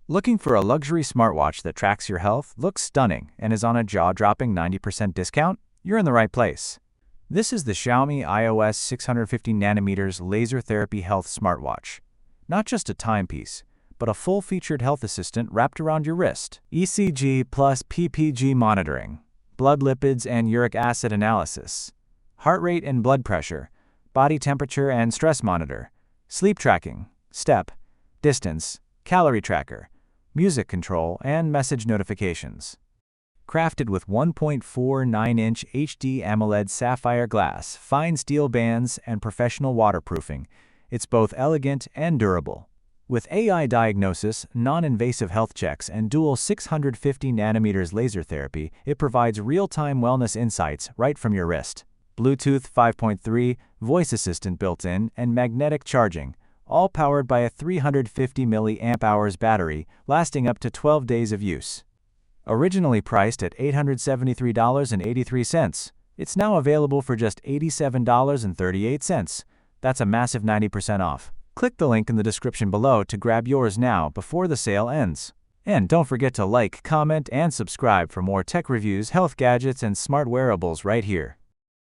Looking for a luxury smartwatch that tracks your health, looks stunning, and is on a jaw-dropping 90% discount? You're in the right place. This is the Xiaomi iOS 650nm laser therapy health smartwatch. Not just a timepiece, but a full-featured health assistant wrapped around your wrist. ECG plus PPG monitoring, blood lipids and uric acid analysis, heart rate and blood pressure, body temperature and stress monitor, sleep tracking, step, distance, calorie tracker, music control, and message notifications. Crafted with 1.49-inch HD AMOLED sapphire glass, fine steel bands, and professional waterproofing, it's both elegant and durable. With AI diagnosis, non-invasive health checks, and dual 650nm laser therapy, it provides real-time wellness insights right from your wrist. Bluetooth 5.3, voice assistant built-in, and magnetic charging, all powered by a 350 mAh battery lasting up to 12 days of use. Originally priced at $873.83, it's now available for just $87.38. That's a massive 90% off. Click the link in the description below to grab yours now before the sale ends. And don't forget to like, comment, and subscribe for more tech reviews, health gadgets, and smart wearables right here.